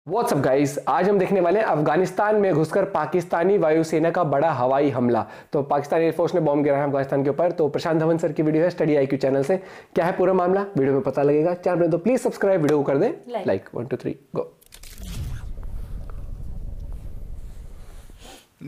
WhatsApp guys, आज हम देखने वाले हैं अफगानिस्तान में घुसकर पाकिस्तानी वायुसेना का बड़ा हवाई हमला। तो पाकिस्तानी एयरफोर्स ने बॉम्ब गिराया अफगानिस्तान के ऊपर। तो प्रशांत धवन सर की वीडियो है स्टडी आईक्यू चैनल से। क्या है पूरा मामला वीडियो में पता लगेगा। चैनल में तो प्लीज सब्सक्राइब, वीडियो को कर दें लाइक। 1 2 3 गो।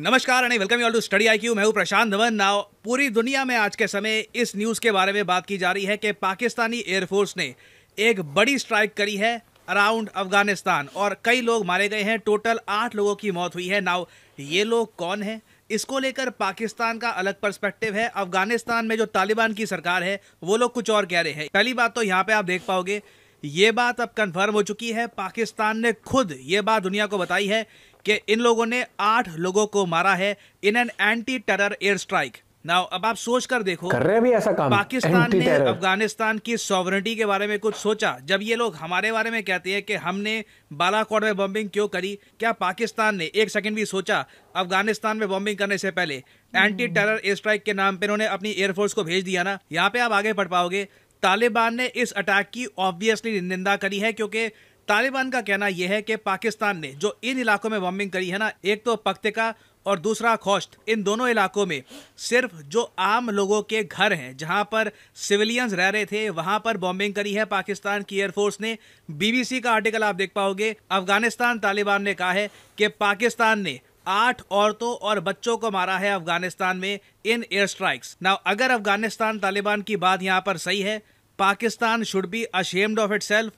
नमस्कार and welcome you all to Study IQ. मैं हूं प्रशांत धवन। नाउ पूरी दुनिया में आज के समय इस न्यूज़ के बारे में बात की जा रही है कि पाकिस्तानी एयरफोर्स ने एक बड़ी स्ट्राइक करी है अराउंड अफगानिस्तान और कई लोग मारे गए हैं। टोटल 8 लोगों की मौत हुई है। नाउ ये लोग कौन हैं, इसको लेकर पाकिस्तान का अलग पर्सपेक्टिव है। अफगानिस्तान में जो तालिबान की सरकार है वो लोग कुछ और कह रहे हैं। पहली बात तो यहाँ पे आप देख पाओगे ये बात अब कंफर्म हो चुकी है। पाकिस्तान ने खुद ये बात दुनिया को बताई है कि इन लोगों ने 8 लोगों को मारा है in an anti terror air strike. Now अब आप सोच कर देखो, कर रहे हैं भी ऐसा काम। पाकिस्तान ने अफगानिस्तान की सॉवरेनिटी के बारे में कुछ सोचा? जब ये लोग हमारे बारे में कहते हैं कि हमने बालाकोट में बॉम्बिंग क्यों करी, क्या पाकिस्तान ने एक सेकंड भी सोचा अफगानिस्तान में बॉम्बिंग करने से पहले? एंटी टेरर एयर स्ट्राइक के नाम पे इन्होंने अपनी एयरफोर्स को भेज दिया ना। यहाँ पे आप आगे पढ़ पाओगे, तालिबान ने इस अटैक की ऑब्वियसली निंदा करी है क्योंकि तालिबान का कहना यह है कि पाकिस्तान ने जो इन इलाकों में बॉम्बिंग करी है ना, एक तो पख्तिका और दूसरा खोश्त, इन दोनों इलाकों में सिर्फ जो आम लोगों के घर हैं, जहां पर सिविलियंस रह रहे थे, वहां पर बॉम्बिंग करी है पाकिस्तान की एयरफोर्स ने। बीबीसी का आर्टिकल आप देख पाओगे। अफगानिस्तान तालिबान ने कहा है कि पाकिस्तान ने 8 औरतों और बच्चों को मारा है अफगानिस्तान में इन एयर स्ट्राइक्स। नाउ अगर अफगानिस्तान तालिबान की बात यहां पर सही है, Pakistan should be ashamed of itself.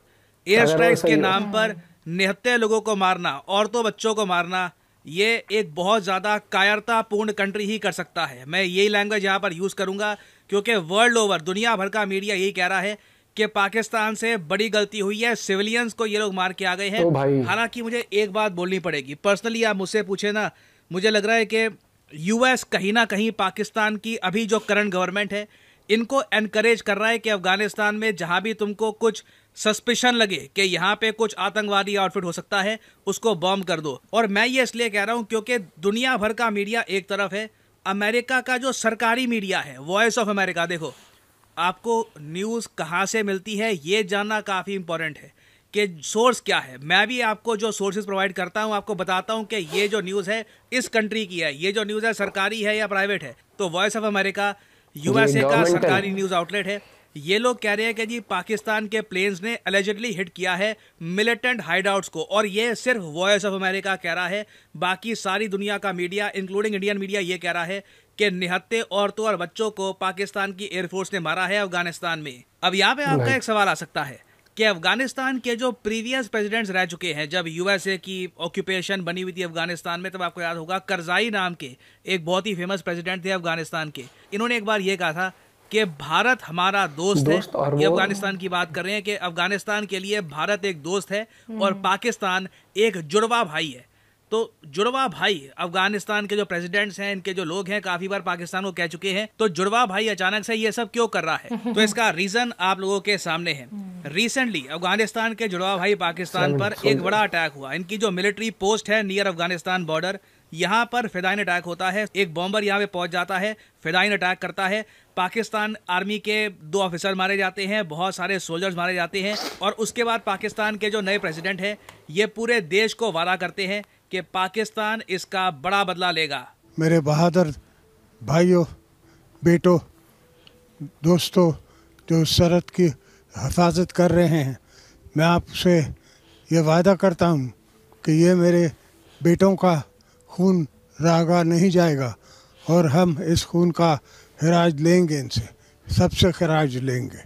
Air strikes के नाम पर निहत्थे लोगों को मारना, औरतों बच्चों को मारना, ये एक बहुत ज़्यादा कायरतापूर्ण कंट्री ही कर सकता है। मैं यही लैंग्वेज यहाँ पर यूज़ करूँगा क्योंकि वर्ल्ड ओवर दुनिया भर का मीडिया यही कह रहा है कि पाकिस्तान से बड़ी गलती हुई है, सिविलियंस को ये लोग मार के आ गए हैं। तो हालांकि मुझे एक बात बोलनी पड़ेगी, पर्सनली आप मुझसे पूछे ना, मुझे लग रहा है कि यूएस कहीं ना कहीं पाकिस्तान की अभी जो करंट गवर्नमेंट है इनको एनकरेज कर रहा है कि अफगानिस्तान में जहां भी तुमको कुछ सस्पिशन लगे कि यहाँ पे कुछ आतंकवादी आउटफिट हो सकता है, उसको बॉम्ब कर दो। और मैं ये इसलिए कह रहा हूँ क्योंकि दुनिया भर का मीडिया एक तरफ है, अमेरिका का जो सरकारी मीडिया है, वॉइस ऑफ अमेरिका, देखो आपको न्यूज़ कहाँ से मिलती है ये जानना काफ़ी इंपॉर्टेंट है कि सोर्स क्या है। मैं भी आपको जो सोर्सेज प्रोवाइड करता हूँ आपको बताता हूँ कि ये जो न्यूज़ है इस कंट्री की है, ये जो न्यूज़ है सरकारी है या प्राइवेट है। तो वॉइस ऑफ अमेरिका यूएसए का सरकारी न्यूज़ आउटलेट है। ये लोग कह रहे हैं कि जी पाकिस्तान के प्लेन्स ने अलेजिडली हिट किया है मिलिटेंट हाइडआउट्स को, और ये सिर्फ वॉइस ऑफ अमेरिका कह रहा है। बाकी सारी दुनिया का मीडिया इंक्लूडिंग इंडियन मीडिया ये कह रहा है कि निहत्थे औरतों और बच्चों को पाकिस्तान की एयरफोर्स ने मारा है अफगानिस्तान में। अब यहाँ पे आपका एक सवाल आ सकता है कि अफगानिस्तान के जो प्रीवियस प्रेसिडेंट्स रह चुके हैं, जब यूएसए की ऑक्यूपेशन बनी हुई थी अफगानिस्तान में, तब आपको याद होगा करजाई नाम के एक बहुत ही फेमस प्रेसिडेंट थे अफगानिस्तान के। इन्होंने एक बार ये कहा था कि भारत हमारा दोस्त है। ये अफगानिस्तान की बात कर रहे हैं कि अफगानिस्तान के लिए भारत एक दोस्त है और पाकिस्तान एक जुड़वा भाई है। तो जुड़वा भाई अफगानिस्तान के जो प्रेसिडेंट्स हैं, इनके जो लोग हैं, काफी बार पाकिस्तान को कह चुके हैं। तो जुड़वा भाई अचानक से ये सब क्यों कर रहा है, तो इसका रीजन आप लोगों के सामने है। रिसेंटली अफगानिस्तान के जुड़वा भाई पाकिस्तान पर एक बड़ा अटैक हुआ। इनकी जो मिलिट्री पोस्ट है नियर अफगानिस्तान बॉर्डर, यहाँ पर फिदाइन अटैक होता है। एक बॉम्बर यहाँ पे पहुंच जाता है, फिदाइन अटैक करता है। पाकिस्तान आर्मी के 2 ऑफिसर मारे जाते हैं, बहुत सारे सोल्जर्स मारे जाते हैं। और उसके बाद पाकिस्तान के जो नए प्रेसिडेंट हैं ये पूरे देश को वादा करते हैं कि पाकिस्तान इसका बड़ा बदला लेगा। मेरे बहादुर भाइयों, बेटों, दोस्तों जो सरहद की हिफाजत कर रहे हैं, मैं आपसे ये वादा करता हूँ कि ये मेरे बेटों का खून रागा नहीं जाएगा और हम इस खून का खराज लेंगे, इनसे सबसे खराज लेंगे।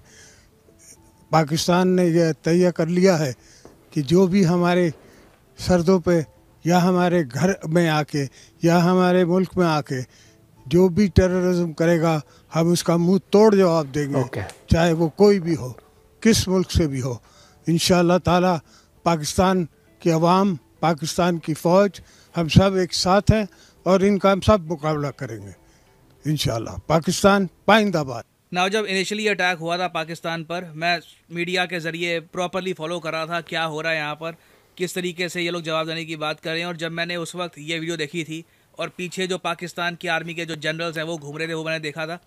पाकिस्तान ने यह तय कर लिया है कि जो भी हमारे सरहदों पे या हमारे घर में आके या हमारे मुल्क में आके जो भी टेररिज्म करेगा, हम उसका मुंह तोड़ जवाब देंगे। चाहे वो कोई भी हो, किस मुल्क से भी हो। इंशाअल्लाह ताला पाकिस्तान की अवाम, पाकिस्तान की फ़ौज, हम सब एक साथ हैं और इनका हम सब मुकाबला करेंगे इंशाअल्लाह। पाकिस्तान पाइंदाबाद। नाउ जब इनिशियली अटैक हुआ था पाकिस्तान पर, मैं मीडिया के जरिए प्रॉपरली फॉलो कर रहा था क्या हो रहा है यहाँ पर, किस तरीके से ये लोग जवाब देने की बात कर रहे हैं। और जब मैंने उस वक्त ये वीडियो देखी थी और पीछे जो पाकिस्तान की आर्मी के जो जनरल्स हैं वो घूम रहे थे, वो मैंने देखा था,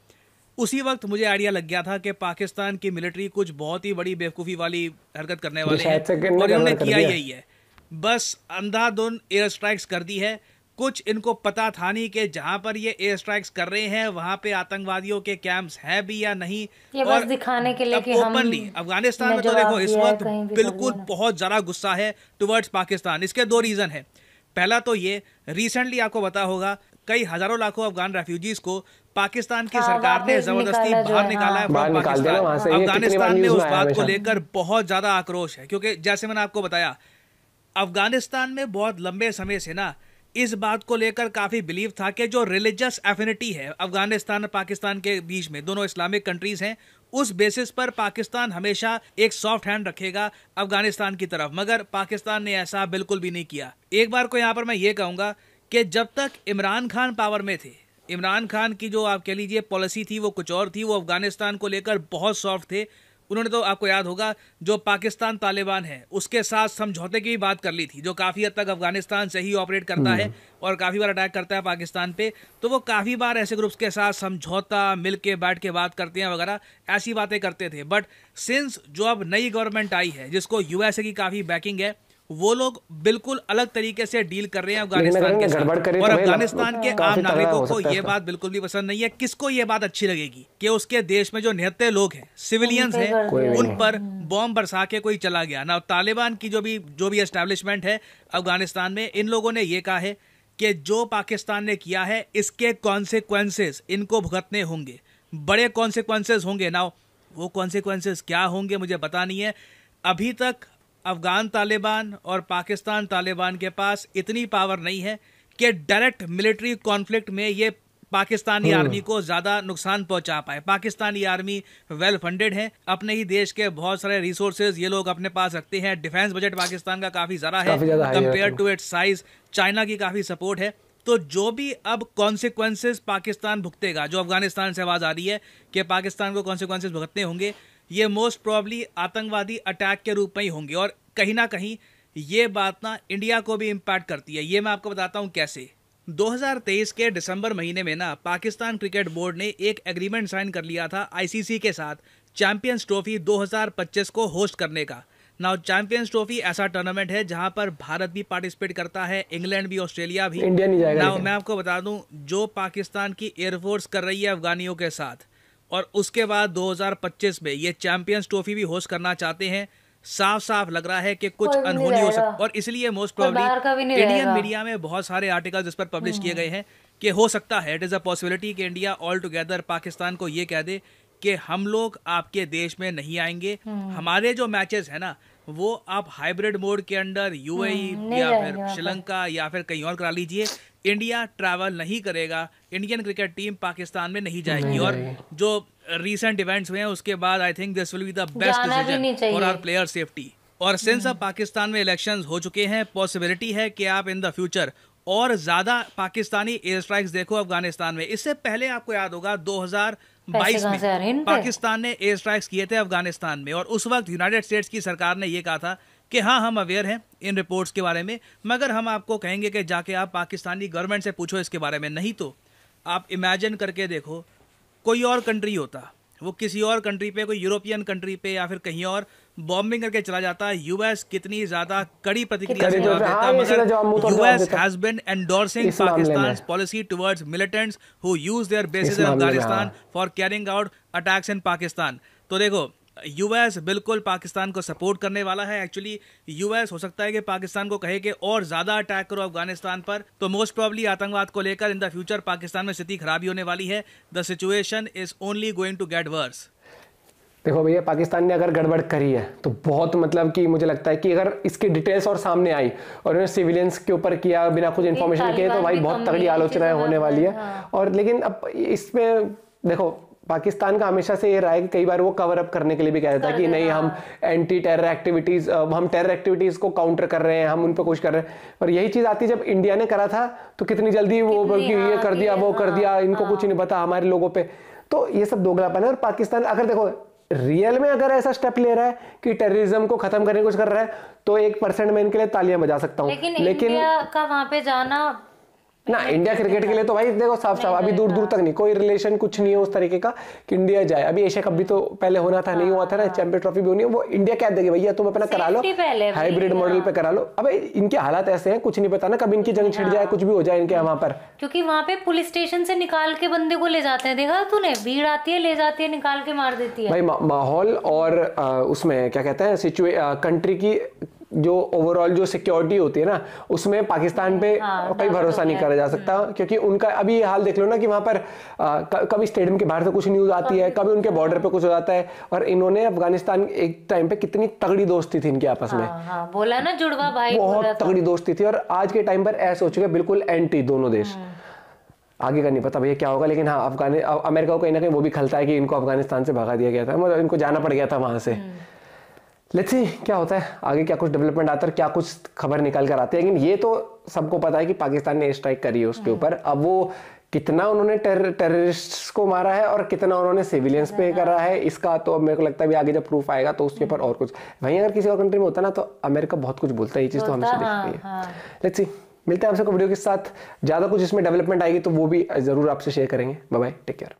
उसी वक्त मुझे आइडिया लग गया था कि पाकिस्तान की मिलिट्री कुछ बहुत ही बड़ी बेवकूफ़ी वाली हरकत करने वाले हैं और इन्होंने किया यही है। बस अंधाधुंध एयर स्ट्राइक्स कर दी है। कुछ इनको पता था नहीं कि जहां पर ये एयर स्ट्राइक्स कर रहे हैं वहां पे आतंकवादियों के कैंप्स हैं भी या नहीं। ये बस दिखाने के लिए कि हम ओपनली अफगानिस्तान में तो जवाब देखो इस दिया है, वक्त कहीं भी बिल्कुल कर दिया ना। बहुत ज्यादा गुस्सा है टुवर्ड्स पाकिस्तान। इसके दो रीजन है। पहला तो ये, रिसेंटली आपको पता होगा कई हजारों लाखों अफगान रेफ्यूजीज को पाकिस्तान की हाँ, सरकार ने वापस जबरदस्ती निकाला जो बाहर है, निकाला है हाँ। बाहर फ्रॉम निकाल देना वहां से, पाकिस्तान। ये कितनी बार अफगानिस्तान में न्यूज़ उस में आया बात को हमेशा। लेकर बहुत ज्यादा आक्रोश है, क्योंकि जैसे मैंने आपको बताया अफगानिस्तान में बहुत लंबे समय से ना इस बात को लेकर काफी बिलीव था कि जो रिलीजियस एफिनिटी है अफगानिस्तान और पाकिस्तान के बीच में, दोनों इस्लामिक कंट्रीज हैं, उस बेसिस पर पाकिस्तान हमेशा एक सॉफ्ट हैंड रखेगा अफगानिस्तान की तरफ। मगर पाकिस्तान ने ऐसा बिल्कुल भी नहीं किया। एक बार को यहाँ पर मैं ये कहूंगा कि जब तक इमरान खान पावर में थे, इमरान खान की जो आप कह लीजिए पॉलिसी थी वो कुछ और थी। वो अफगानिस्तान को लेकर बहुत सॉफ्ट थे। उन्होंने तो आपको याद होगा जो पाकिस्तान तालिबान है उसके साथ समझौते की भी बात कर ली थी, जो काफ़ी हद तक अफगानिस्तान से ही ऑपरेट करता है और काफ़ी बार अटैक करता है पाकिस्तान पे। तो वो काफ़ी बार ऐसे ग्रुप्स के साथ समझौता, मिल के बैठ के बात करते हैं वगैरह, ऐसी बातें करते थे। बट सिंस जो अब नई गवर्नमेंट आई है जिसको यूएसए की काफ़ी बैकिंग है, वो लोग बिल्कुल अलग तरीके से डील कर रहे हैं अफगानिस्तान के साथ। और अफगानिस्तान के आम नागरिकों को ये बात बिल्कुल भी पसंद नहीं है। किसको ये बात अच्छी लगेगी कि उसके देश में जो निहत्थे लोग हैं, सिविलियंस हैं, उन पर बॉम्ब बरसा के कोई चला गया ना। तालिबान की जो भी एस्टैब्लिशमेंट है अफगानिस्तान में, इन लोगों ने ये कहा है कि जो पाकिस्तान ने किया है इसके कॉन्सिक्वेंसेस इनको भुगतने होंगे, बड़े कॉन्सिक्वेंसेस होंगे ना। वो कॉन्सिक्वेंसेस क्या होंगे मुझे पता नहीं है। अभी तक अफगान तालिबान और पाकिस्तान तालिबान के पास इतनी पावर नहीं है कि डायरेक्ट मिलिट्री कॉन्फ्लिक्ट में ये पाकिस्तानी आर्मी को ज्यादा नुकसान पहुंचा पाए। पाकिस्तानी आर्मी वेल फंडेड है, अपने ही देश के बहुत सारे रिसोर्सेज ये लोग अपने पास रखते हैं। डिफेंस बजट पाकिस्तान का काफी ज्यादा है compare to its size. China की काफी सपोर्ट है। तो जो भी अब कॉन्सिक्वेंसेस पाकिस्तान भुगतेगा, जो अफगानिस्तान से आवाज आ रही है कि पाकिस्तान को कॉन्सिक्वेंसेस भुगतने होंगे, ये मोस्ट प्रोबेबली आतंकवादी अटैक के रूप में ही होंगे। और कहीं ना कहीं ये बात ना इंडिया को भी इम्पैक्ट करती है। ये मैं आपको बताता हूँ कैसे। 2023 के दिसंबर महीने में ना पाकिस्तान क्रिकेट बोर्ड ने एक एग्रीमेंट साइन कर लिया था आईसीसी के साथ चैंपियंस ट्रॉफी 2025 को होस्ट करने का। नाउ चैंपियंस ट्रॉफी ऐसा टूर्नामेंट है जहां पर भारत भी पार्टिसिपेट करता है, इंग्लैंड भी, ऑस्ट्रेलिया भी। इंडिया नहीं जाएगा। नाउ मैं आपको बता दूं जो पाकिस्तान की एयरफोर्स कर रही है अफगानियों के साथ, और उसके बाद 2025 में ये चैंपियंस ट्रॉफी भी होस्ट करना चाहते हैं, साफ साफ लग रहा है कि कुछ अनहोनी हो सकती। और इसलिए मोस्ट प्रोबेबली इंडियन मीडिया में बहुत सारे आर्टिकल्स इस पर पब्लिश किए गए हैं कि हो सकता है, इट इज अ पॉसिबिलिटी कि इंडिया ऑल टुगेदर पाकिस्तान को ये कह दे कि हम लोग आपके देश में नहीं आएंगे। हमारे जो मैचेस है ना वो आप हाइब्रिड मोड के अंडर यूएई या फिर श्रीलंका या फिर कहीं और करा लीजिए। इंडिया ट्रैवल नहीं करेगा, इंडियन क्रिकेट टीम पाकिस्तान में नहीं जाएगी। और जो रीसेंट इवेंट्स हुए हैं उसके बाद I think this will be the best decision for our player safety. और सिंस अब पाकिस्तान में इलेक्शंस हो चुके हैं, पॉसिबिलिटी है कि आप इन द फ्यूचर और ज्यादा पाकिस्तानी एयर स्ट्राइक्स देखो अफगानिस्तान में। इससे पहले आपको याद होगा 2022 में पाकिस्तान ने एयर स्ट्राइक्स किए थे अफगानिस्तान में, और उस वक्त यूनाइटेड स्टेट्स की सरकार ने यह कहा था कि हाँ हम अवेयर हैं इन रिपोर्ट्स के बारे में, मगर हम आपको कहेंगे कि जाके आप पाकिस्तानी गवर्नमेंट से पूछो इसके बारे में। नहीं तो आप इमेजिन करके देखो कोई और कंट्री होता, वो किसी और कंट्री पे, कोई यूरोपियन कंट्री पे या फिर कहीं और बॉम्बिंग करके चला जाता, यूएस कितनी ज्यादा कड़ी प्रतिक्रिया से जवाब देता। मगर US has been endorsing Pakistan's policy towards militants who use their bases in Afghanistan for carrying out attacks in Pakistan। तो देखो यूएस बिल्कुल पाकिस्तान को सपोर्ट करने वाला है। एक्चुअली यूएस हो सकता है कि पाकिस्तान को कहे कि और ज्यादा अटैक करो अफगानिस्तान पर, तो मोस्ट प्रोबेबली आतंकवाद को लेकर इन द फ्यूचर पाकिस्तान में स्थिति खराबी होने वाली है। The situation is only going to get worse. देखो भैया, पाकिस्तान ने अगर गड़बड़ करी है तो बहुत मतलब कि मुझे लगता है कि अगर इसकी डिटेल्स और सामने आई और उन्होंने सिविलियंस के ऊपर किया बिना कुछ इन्फॉर्मेशन के, तो भाई बहुत तगड़ी आलोचनाएं होने वाली है। और लेकिन अब इसमें देखो पाकिस्तान का हमेशा से ये रहा है कि कई बार वो कवर अप करने के लिए भी कह देता है कि नहीं हम एंटी टेरर एक्टिविटीज, हम टेरर एक्टिविटीज को काउंटर कर रहे हैं, हम उन पर कोशिश कर रहे हैं। और यही चीज आती है जब इंडिया ने करा था तो कितनी जल्दी वो ये कर दिया, वो कर दिया, इनको कुछ नहीं पता हमारे लोगों पे। तो ये सब दोगलापन है। और पाकिस्तान अगर देखो रियल में अगर ऐसा स्टेप ले रहा है कि टेररिज्म को खत्म करने की कोशिश कर रहा है तो 1% में इनके लिए तालियां बजा सकता हूँ। लेकिन इंडिया का वहां पे जाना ना इंडिया क्रिकेट के लिए तो भाई देखो साफ साफ अभी दूर दूर तक नहीं, कोई रिलेशन कुछ नहीं है उस तरीके का कि इंडिया जाए। अभी एशिया कप भी तो पहले होना था, नहीं हुआ था ना, चैंपियन ट्रॉफी भी होनी है, वो इंडिया क्या देगी भैया, तुम अपना करा लो, हाइब्रिड मॉडल पे करा लो। अब इनके हालात ऐसे हैं, कुछ नहीं पता ना कब इनकी जंग छिड़ जाए, कुछ भी हो जाए इनके वहां पर, क्योंकि वहां पे पुलिस स्टेशन से निकाल के बंदे को ले जाते हैं, देखा तूने, भीड़ आती है ले जाती है, निकाल के मार देती है भाई। माहौल और उसमें क्या कहते हैं कंट्री की जो ओवरऑल जो सिक्योरिटी होती है ना, उसमें पाकिस्तान पे कोई भरोसा नहीं करा जा सकता, क्योंकि उनका अभी ये हाल देख लो ना कि वहां पर कभी स्टेडियम के बाहर से कुछ न्यूज आती है, कभी उनके बॉर्डर पे कुछ हो जाता है। और इन्होंने अफगानिस्तान एक टाइम पे कितनी तगड़ी दोस्ती थी इनके आपस में, बोला ना जुड़वा भाई, बहुत तगड़ी दोस्ती थी। और आज के टाइम पर ऐसे हो चुके बिल्कुल एंटी दोनों देश। आगे का नहीं पता भैया क्या होगा, लेकिन हाँ अमेरिका को कहीं ना कहीं वो भी खलता है कि इनको अफगानिस्तान से भगा दिया गया था, मतलब इनको जाना पड़ गया था वहां से। लेट्स सी क्या होता है आगे, क्या कुछ डेवलपमेंट आता है, क्या कुछ खबर निकल कर आती है। लेकिन ये तो सबको पता है कि पाकिस्तान ने स्ट्राइक करी है उसके ऊपर। अब वो कितना उन्होंने टेररिस्ट को मारा है और कितना उन्होंने सिविलियंस पे करा है, इसका तो मेरे को लगता है आगे जब प्रूफ आएगा तो उसके ऊपर और कुछ। वहीं अगर किसी और कंट्री में होता ना तो अमेरिका बहुत कुछ बोलता है, ये चीज तो हमेशा देखती है। लेट्स सी, मिलते हैं आपसे वीडियो के साथ, ज्यादा कुछ इसमें डेवलपमेंट आएगी तो वो भी जरूर आपसे शेयर करेंगे। Bye bye, take care.